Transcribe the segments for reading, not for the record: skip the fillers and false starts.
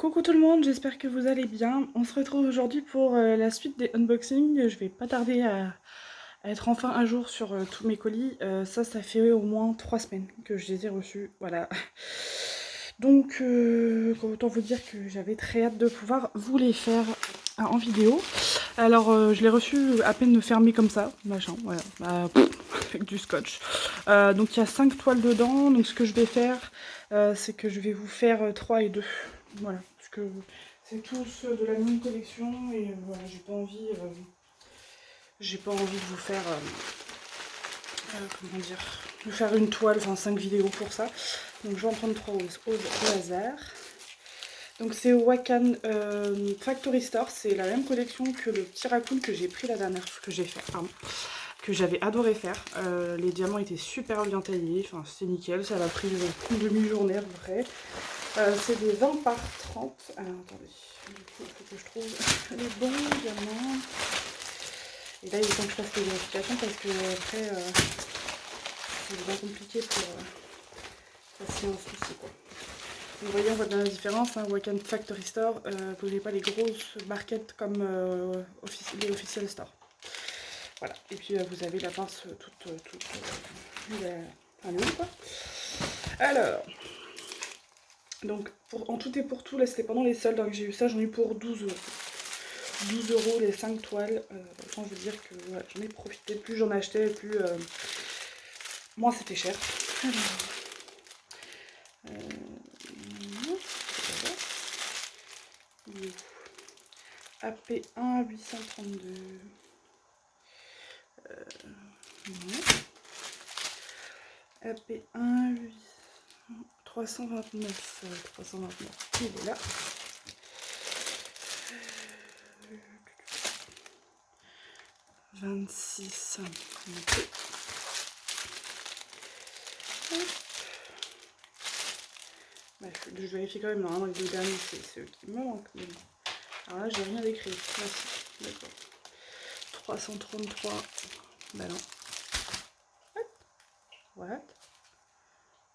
Coucou tout le monde, j'espère que vous allez bien. On se retrouve aujourd'hui pour la suite des unboxings. Je vais pas tarder à être enfin à jour sur tous mes colis. Ça fait au moins 3 semaines que je les ai reçus. Voilà. Donc, autant vous dire que j'avais très hâte de pouvoir vous les faire en vidéo. Alors, je l'ai reçu à peine fermé comme ça, machin, voilà, avec du scotch. Donc, il y a 5 toiles dedans. Donc, ce que je vais faire, c'est que je vais vous faire 3 et 2. Voilà, parce que c'est tous de la même collection et voilà, j'ai pas envie de vous faire, comment dire, de faire une toile, enfin 5 vidéos pour ça. Donc, je vais en prendre 3 au hasard. Donc c'est Wakan Factory Store, c'est la même collection que le petit raccoon que j'ai pris la dernière fois, que j'ai fait, pardon, que j'avais adoré faire. Les diamants étaient super bien taillés, enfin c'est nickel, ça m'a pris une demi-journée à peu près. C'est des 20 par 30. Alors attendez, du coup il faut que je trouve les bons diamants. Et là il est temps que je fasse les vérifications parce que après c'est bien compliqué pour passer un souci quoi. Vous voyez, on voit bien la différence, hein, Wakan Factory Store, vous n'avez pas les grosses barquettes comme les official store. Voilà, et puis vous avez la pince toute enfin, le haut, quoi. Alors, donc en tout et pour tout, là c'était pendant les soldes hein, que j'ai eu ça, j'en ai eu pour 12 euros. 12 euros les 5 toiles, autant vous dire que voilà, j'en ai profité, plus j'en achetais, plus moins c'était cher. Alors, AP1 832. AP1 329. 329. Il est là. Euh, 26. Okay. Bah, je vérifie quand même, normalement les deux derniers c'est ceux qui me manquent. Mais bon. Alors là j'ai rien d'écrit. D'accord. 333. Bah non. What?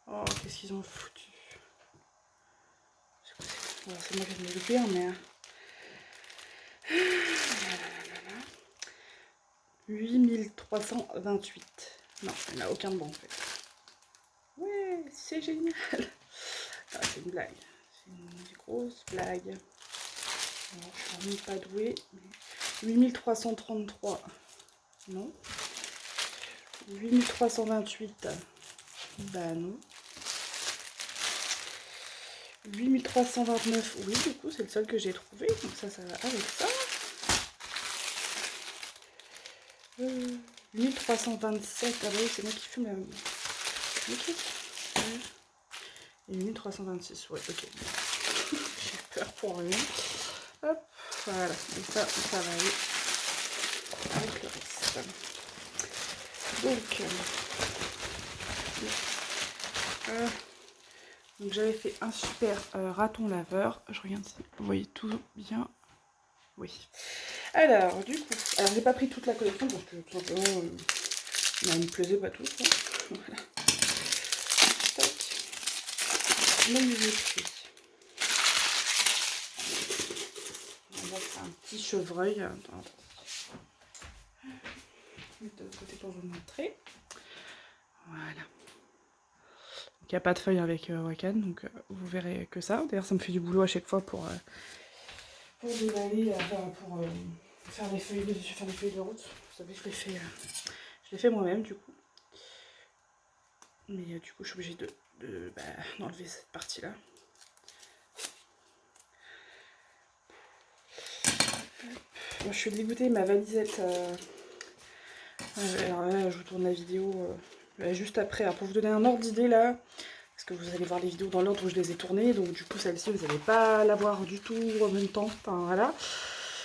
Oh, qu'est-ce qu'ils ont foutu? C'est moi qui viens de le pire, mais... 8328. Non, il n'y en a aucun de bon en fait. Ouais, c'est génial. Ah, c'est une blague. C'est une grosse blague. Alors, je suis vraiment pas douée. 8333. Non. 8328. Bah non. 8329. Oui, du coup, c'est le seul que j'ai trouvé. Donc ça va avec ça. 1327. Ah bah oui, c'est moi qui fume la... Ok. Et 1326. Ouais, ok. J'ai peur pour lui. Hop, voilà. Et ça va aller avec le reste. Donc j'avais fait un super raton laveur. Je regarde si vous voyez tout bien. Oui. Alors, du coup, alors j'ai pas pris toute la collection parce que tout simplement, il me plaisait pas tout. Hein. Voilà. Tac. Là, j'ai pris. On va faire un petit chevreuil. Attends. Je vais mettre de l'autre côté pour vous montrer. Voilà. Il n'y a pas de feuille avec Wakan, donc vous verrez que ça. D'ailleurs, ça me fait du boulot à chaque fois pour déballer, pour faire des feuilles de route. Vous savez, je l'ai fait moi-même du coup. Mais du coup, je suis obligée d'enlever cette partie-là. Moi, je suis dégoûtée, ma valisette. Alors là, je vous tourne la vidéo juste après. Alors, pour vous donner un ordre d'idée là, parce que vous allez voir les vidéos dans l'ordre où je les ai tournées, donc du coup celle-ci vous n'allez pas la voir du tout en même temps, enfin voilà.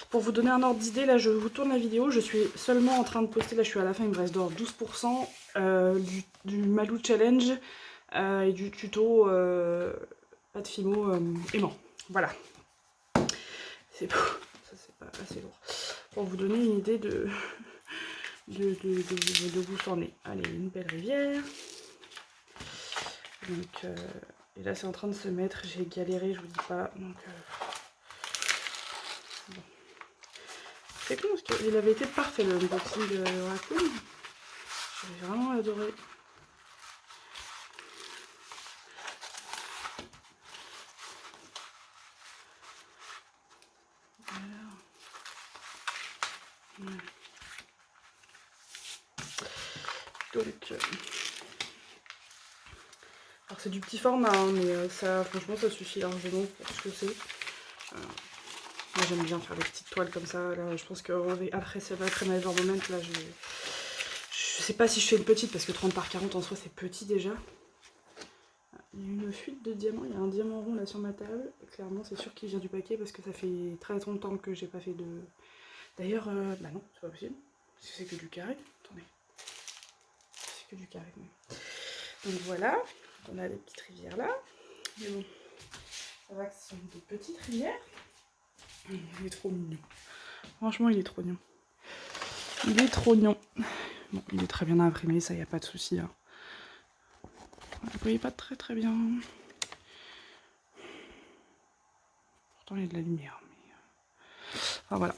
Pour vous donner un ordre d'idée, là je vous tourne la vidéo, je suis seulement en train de poster, là je suis à la fin, il me reste d'or 12% du Malou Challenge et du tuto pas de fimo aimant, voilà. C'est beau, ça c'est pas assez lourd. Pour vous donner une idée de où c'en est. Allez, une belle rivière. Donc, Et là c'est en train de se mettre, j'ai galéré, je vous dis pas. Donc bon. C'est con parce qu'il avait été parfait le unboxing de Raccoon. J'avais vraiment adoré. Alors. Ouais. Donc alors c'est du petit format hein, mais ça franchement ça suffit largement pour ce que c'est. Moi j'aime bien faire des petites toiles comme ça. Là je pense qu'après ma Moment là je sais pas si je fais une petite parce que 30 par 40 en soi c'est petit déjà. Il y a une fuite de diamants, il y a un diamant rond là sur ma table. Clairement c'est sûr qu'il vient du paquet parce que ça fait très longtemps que j'ai pas fait de... D'ailleurs, bah non, c'est pas possible. Parce que c'est que du carré. Attendez. C'est que du carré. Mais... Donc voilà, on a les petites rivières là. Mais bon, ça va que ce sont des petites rivières. Il est trop mignon. Franchement, il est trop mignon. Il est trop mignon. Bon, il est très bien imprimé, ça y a pas de souci. Hein. Vous voyez pas très bien. Pourtant, il y a de la lumière. Mais... Enfin voilà.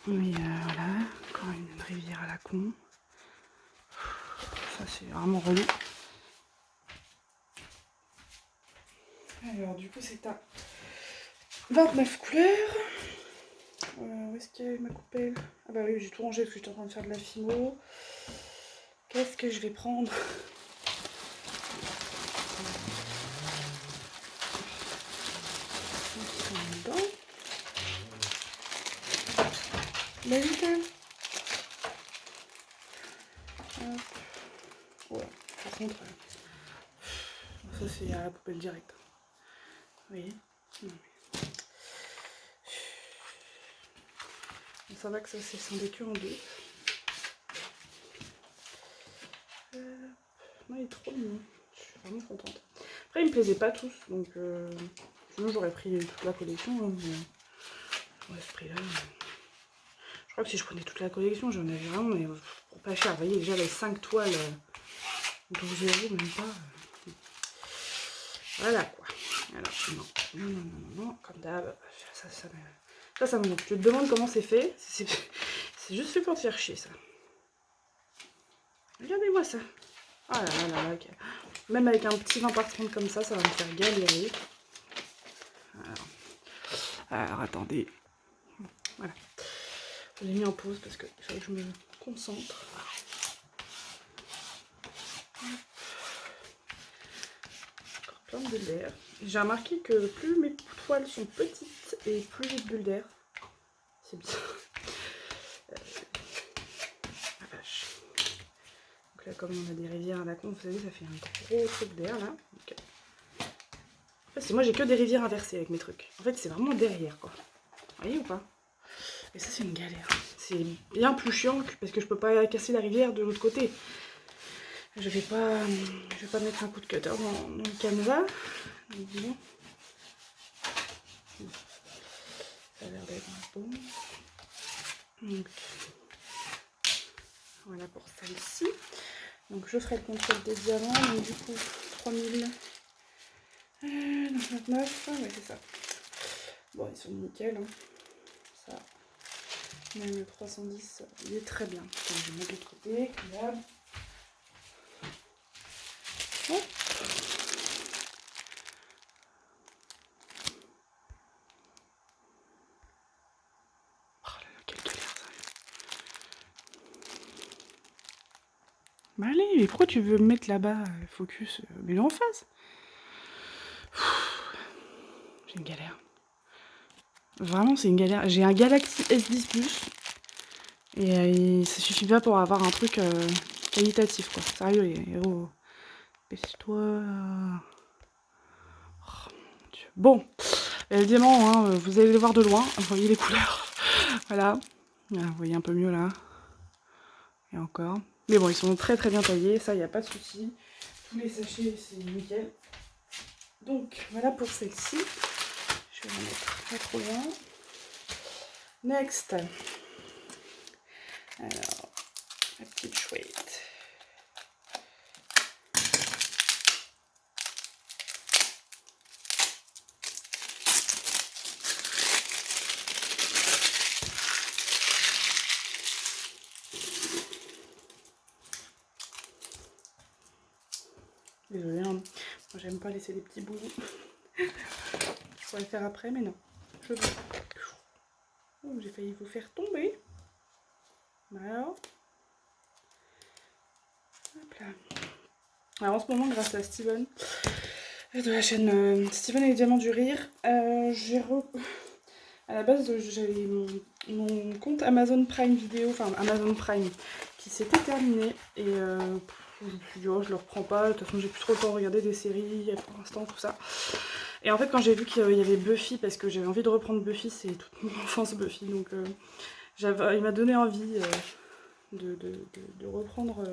Mais voilà, encore une rivière à la con. Ça c'est vraiment relou. Alors du coup c'est à 29 couleurs. Où est-ce qu'il y a ma coupelle? Ah bah oui j'ai tout rangé parce que j'étais en train de faire de la fimo. Qu'est-ce que je vais prendre? Bah vite. Ouais, par contre, ça c'est à la poubelle directe. Vous voyez? Non, mais... Ça va que ça s'est scindé que en deux. Non, il est trop mignon. Je suis vraiment contente. Après, ils me plaisaient pas tous, donc sinon j'aurais pris toute la collection. Hein, mais... Ouais, ce prix-là. Je crois que si je prenais toute la collection, j'en avais vraiment, mais pour pas cher. Vous voyez, déjà les 5 toiles, 12 €, même pas. Voilà quoi. Alors, non, comme d'hab, ça me manque. Je te demande comment c'est fait. C'est juste fait pour te faire chier, ça. Regardez-moi ça. Ah là, okay. Même avec un petit 20 par 30 comme ça va me faire galérer. Alors attendez. Voilà. Je l'ai mis en pause parce qu'il fallait que je me concentre. Encore plein de bulles d'air. J'ai remarqué que plus mes toiles sont petites et plus j'ai de bulles d'air. C'est bizarre. La vache. Donc là, comme on a des rivières à la con, vous savez, ça fait un gros truc d'air là. Okay. En fait, moi j'ai que des rivières inversées avec mes trucs. En fait, c'est vraiment derrière quoi. Vous voyez ou pas? Et ça, c'est une galère. C'est bien plus chiant parce que je peux pas casser la rivière de l'autre côté. Je vais pas mettre un coup de cutter dans le canevas. Bon. Ça a l'air d'être bon. Donc, voilà pour celle-ci. Donc je ferai le contrôle des diamants. Donc du coup, 3029. Ouais, c'est ça. Bon, ils sont nickel. Hein. Ça. Même le 310, il est très bien. Donc, je vais mettre de l'autre côté. Là. Hop. Oh là là, quelle galère ça. Bah allez, mais pourquoi tu veux me mettre là-bas, focus? Mets-le en face. J'ai une galère. Vraiment, c'est une galère. J'ai un Galaxy S10 Plus. Et ça suffit pas pour avoir un truc qualitatif, quoi. Sérieux, les héros. Baisse-toi. Oh, mon Dieu. Bon. Le diamant, hein, vous allez le voir de loin. Vous voyez les couleurs. Voilà. Vous voyez un peu mieux là. Et encore. Mais bon, ils sont très bien taillés. Ça, il n'y a pas de souci. Tous les sachets, c'est nickel. Donc, voilà pour celle-ci. Je vais la mettre pas trop loin. Next. Alors, la petite chouette. J'aime pas laisser des petits bouts. Je pourrais le faire après, mais non. Je veux. Oh, j'ai failli vous faire tomber. Voilà. Hop là. Alors en ce moment, grâce à Steven, de la chaîne Steven et les Diamants du Rire, à la base, j'avais mon compte Amazon Prime Vidéo, enfin Amazon Prime, qui s'était terminé. Et je me suis dit, oh, je le reprends pas. De toute façon, j'ai plus trop le temps de regarder des séries pour l'instant, tout ça. Et en fait, quand j'ai vu qu'il y avait Buffy, parce que j'avais envie de reprendre Buffy, c'est toute mon enfance Buffy, donc il m'a donné envie de reprendre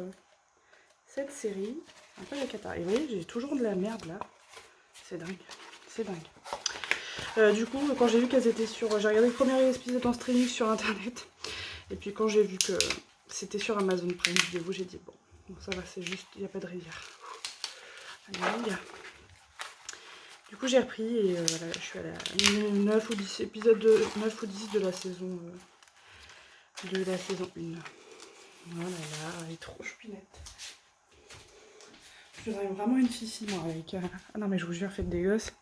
cette série. Un peu la cata. Et vous voyez, j'ai toujours de la merde là. C'est dingue. C'est dingue. Du coup, quand j'ai vu qu'elles étaient sur... J'ai regardé le premier épisode en streaming sur internet. Et puis quand j'ai vu que c'était sur Amazon Prime Vidéo, j'ai dit bon, ça va, c'est juste, il n'y a pas de rivière. Allez. Du coup j'ai repris et voilà, je suis à la 9 ou 10 épisode 9 ou 10 de la saison 1. Voilà, elle est trop choupinette. Je voudrais vraiment une fille moi avec... Ah non mais je vous jure, faites des gosses.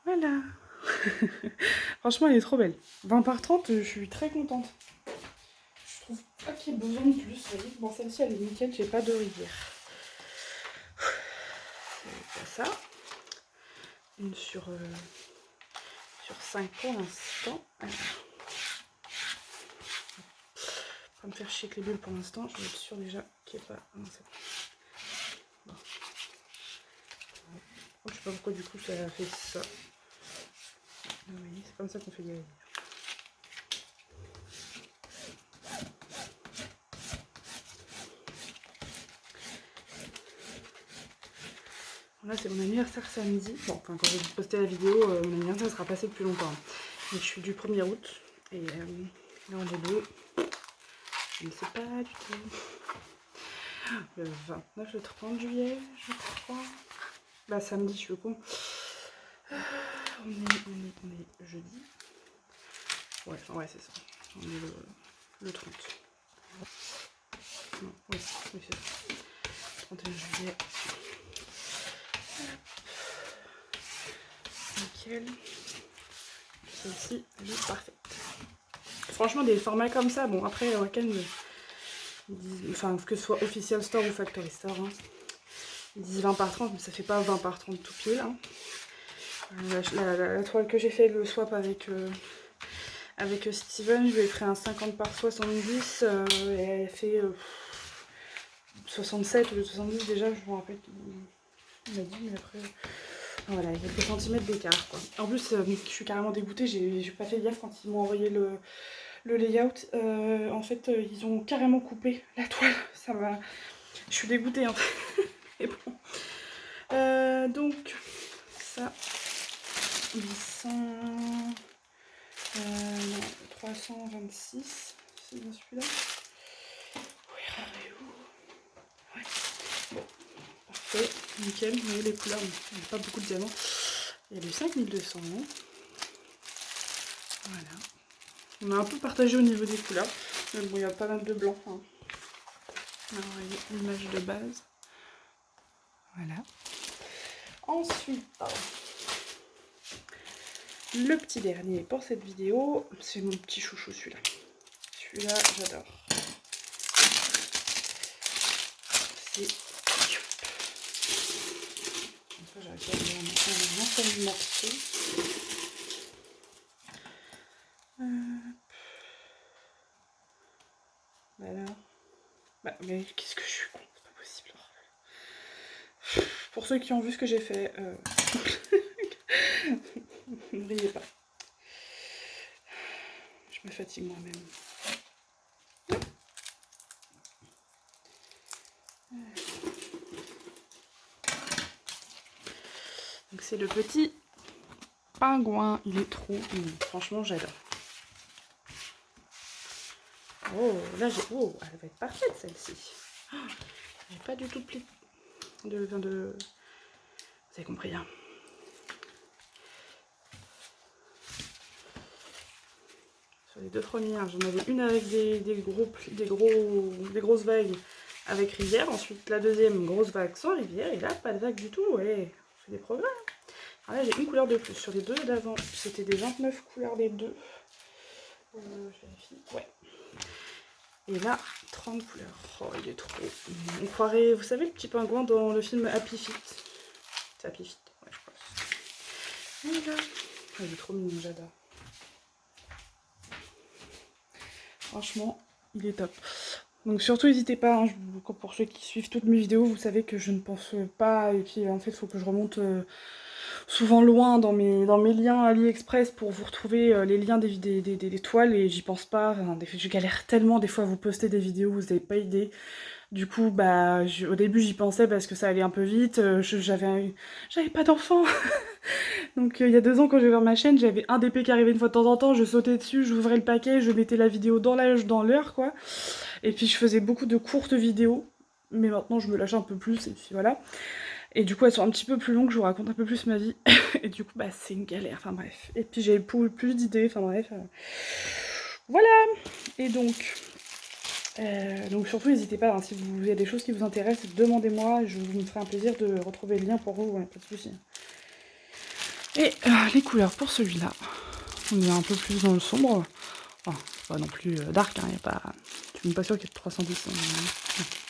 Voilà. Franchement elle est trop belle. 20 par 30, je suis très contente. Je trouve pas qu'il y ait besoin de plus. Vous voyez, bon celle-ci elle est nickel, j'ai pas de rivière. C'est pas ça. Une sur 5 pour l'instant. Pas me faire chier avec les bulles pour l'instant, je vais être sûre déjà qu'il n'y ait pas... Non, c'est bon. Je sais pas pourquoi du coup ça a fait ça. Oui, c'est comme ça qu'on fait des rivières. Là c'est mon anniversaire samedi. Bon, enfin quand je vais poster la vidéo, mon anniversaire sera passé depuis longtemps. Mais je suis du 1er août. Et là on est le... Je ne sais pas du tout. Le 29, le 30 juillet, je crois. Bah samedi, je suis au con. On est jeudi. Ouais, c'est ça. On est le 30. Non, oui c'est ça. 31 juillet. Nickel. Celle-ci, elle est parfaite. Franchement, des formats comme ça, bon après, Wacken, enfin que ce soit Official Store ou Factory Store, hein, ils disent 20 par 30, mais ça fait pas 20 par 30 tout pile. Hein. La toile que j'ai fait le swap avec Steven, je lui ai fait un 50 par 70 et elle fait 67 ou 70 déjà, je me rappelle qu'il m'a dit, mais après... Voilà, il y a quelques centimètres d'écart quoi. En plus, je suis carrément dégoûtée, j'ai pas fait gaffe quand ils m'ont envoyé le layout. En fait, ils ont carrément coupé la toile. Ça m'a... Je suis dégoûtée en fait. Mais bon. Donc, ça, 800... non, 326, c'est bien celui-là. Oui, ouais. Bon, parfait, nickel. Vous voyez les couleurs, il n'y a pas beaucoup de diamants. Il y a du 5200. Voilà. On a un peu partagé au niveau des couleurs. Mais bon, il y a pas mal de blanc. Hein. Alors, voyez l'image de base. Voilà. Ensuite, le petit dernier pour cette vidéo, c'est mon petit chouchou celui-là. Celui-là, j'adore. C'est... Enfin, j'arrive pas à mettre un seul morceau. Voilà. Bah, mais qu'est-ce que je suis con, c'est pas possible. Pour ceux qui ont vu ce que j'ai fait, ne riez pas. Je me fatigue moi-même. Donc c'est le petit pingouin, il est trop mignon. Franchement, j'adore. Oh, là j'ai... Oh, elle va être parfaite celle-ci. Oh, elle n'est pas du tout pli... de... Vous avez compris, hein. Sur les deux premières, j'en avais une avec des grosses vagues avec rivière. Ensuite, la deuxième, grosse vague sans rivière. Et là, pas de vague du tout, ouais. fais des progrès. Alors là, j'ai une couleur de plus. Sur les deux d'avant, c'était des 29 couleurs les deux. Je vérifie. Ouais. Et là, 30 couleurs. Oh, il est trop. On croirait, vous savez, le petit pingouin dans le film Happy Feet. C'est Happy Feet, ouais, je pense. Voilà. Oh, il est trop mignon, j'adore. Franchement, il est top. Donc surtout n'hésitez pas, hein, pour ceux qui suivent toutes mes vidéos, vous savez que je ne pense pas, et puis en fait il faut que je remonte souvent loin dans mes liens AliExpress pour vous retrouver les liens des toiles, et j'y pense pas, enfin, je galère tellement des fois à vous poster des vidéos, vous n'avez pas idée. Du coup, bah, au début j'y pensais parce que ça allait un peu vite, j'avais pas d'enfant. Donc il y a 2 ans quand j'ai ouvert ma chaîne, j'avais un DP qui arrivait une fois de temps en temps, je sautais dessus, j'ouvrais le paquet, je mettais la vidéo dans l'heure quoi. Et puis je faisais beaucoup de courtes vidéos, mais maintenant je me lâche un peu plus et puis voilà. Et du coup elles sont un petit peu plus longues, je vous raconte un peu plus ma vie. Et du coup bah c'est une galère, enfin bref. Et puis j'ai plus d'idées, enfin bref. Voilà. Et donc surtout n'hésitez pas, hein, si vous avez des choses qui vous intéressent, demandez-moi, je me ferai un plaisir de retrouver le lien pour vous, ouais, pas de soucis. Et les couleurs pour celui-là, on est un peu plus dans le sombre. Enfin, pas non plus dark, hein, y a pas... Je suis même pas sûre qu'il y ait de 310. Hein,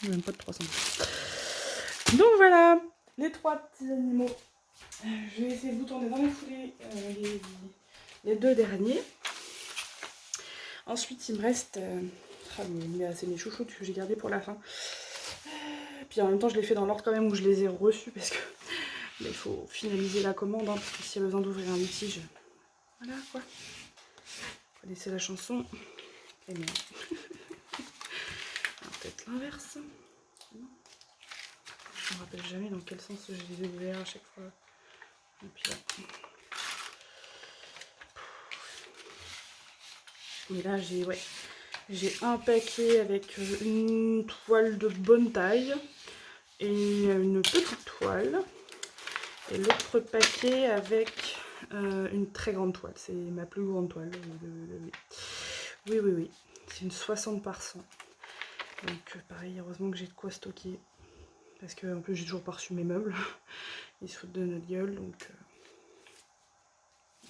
mais... même pas de 310. Donc voilà, les 3 petits animaux. Je vais essayer de vous tourner dans les foulées les 2 derniers. Ensuite, il me reste... c'est mes chouchoutes que j'ai gardés pour la fin. Puis en même temps, je les fais dans l'ordre quand même où je les ai reçus parce que il faut finaliser la commande, hein, parce que s'il y a besoin d'ouvrir un litige, voilà quoi. Vous connaissez la chanson. Et merde. Peut-être l'inverse. Je me rappelle jamais dans quel sens je les ai ouverts à chaque fois. Et puis là. Et là j'ai un paquet avec une toile de bonne taille et une petite toile. Et l'autre paquet avec une très grande toile. C'est ma plus grande toile. Oui. C'est une 60 par 100. Donc pareil, heureusement que j'ai de quoi stocker. Parce que en plus j'ai toujours pas reçu mes meubles. Ils se foutent de notre gueule, donc...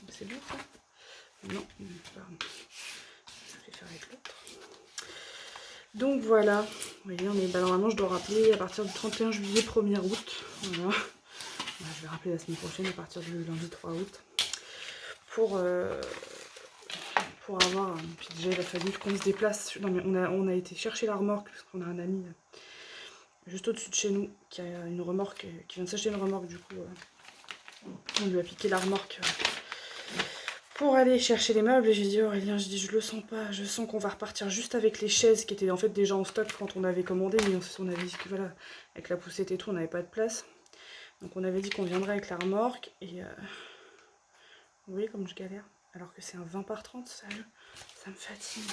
C'est bon ça? Non, pardon. Ça fait faire avec l'autre. Donc voilà. Vous voyez, normalement je dois rappeler à partir du 31 juillet, 1er août. Voilà. Je vais rappeler la semaine prochaine à partir du lundi 3 août. Pour avoir... Puis déjà il a fallu qu'on se déplace. Non mais on a été chercher la remorque parce qu'on a un ami juste au-dessus de chez nous qui a une remorque, qui vient de s'acheter une remorque, du coup on lui a piqué la remorque pour aller chercher les meubles. Et j'ai dit Aurélien, je le sens pas, je sens qu'on va repartir juste avec les chaises qui étaient en fait déjà en stock quand on avait commandé, mais on avait dit que voilà, avec la poussette et tout on n'avait pas de place. Donc on avait dit qu'on viendrait avec la remorque et vous voyez comme je galère, alors que c'est un 20 par 30, ça me fatigue.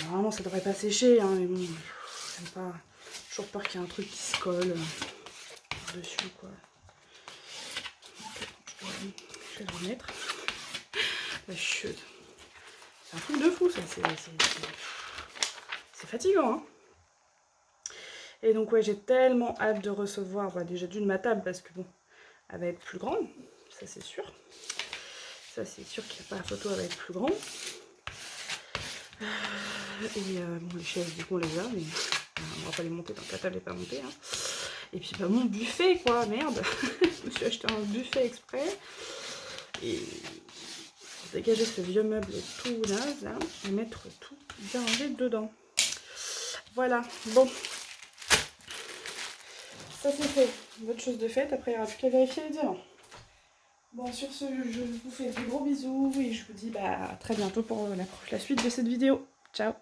Normalement ça devrait pas sécher, hein, mais bon, j'aime pas, toujours peur qu'il y ait un truc qui se colle dessus quoi. Je vais le remettre. La chute. C'est un truc de fou ça, c'est fatigant hein. Et donc ouais, j'ai tellement hâte de recevoir déjà d'une ma table parce que bon, elle va être plus grande, ça c'est sûr. Ça c'est sûr qu'il n'y a pas la photo, elle va être plus grande. Et bon, les chaises du coup on les a, mais on va pas les monter tant que la table n'est pas montée. Hein. Et puis bah mon buffet quoi, merde. Je me suis acheté un buffet exprès. Et dégager ce vieux meuble tout naze là, et mettre tout bien rangé dedans. Voilà, bon. Ça c'est fait, bonne chose de faite, après il n'y aura plus qu'à vérifier les diamants. Bon sur ce, je vous fais des gros bisous et je vous dis à très bientôt pour la suite de cette vidéo. Ciao.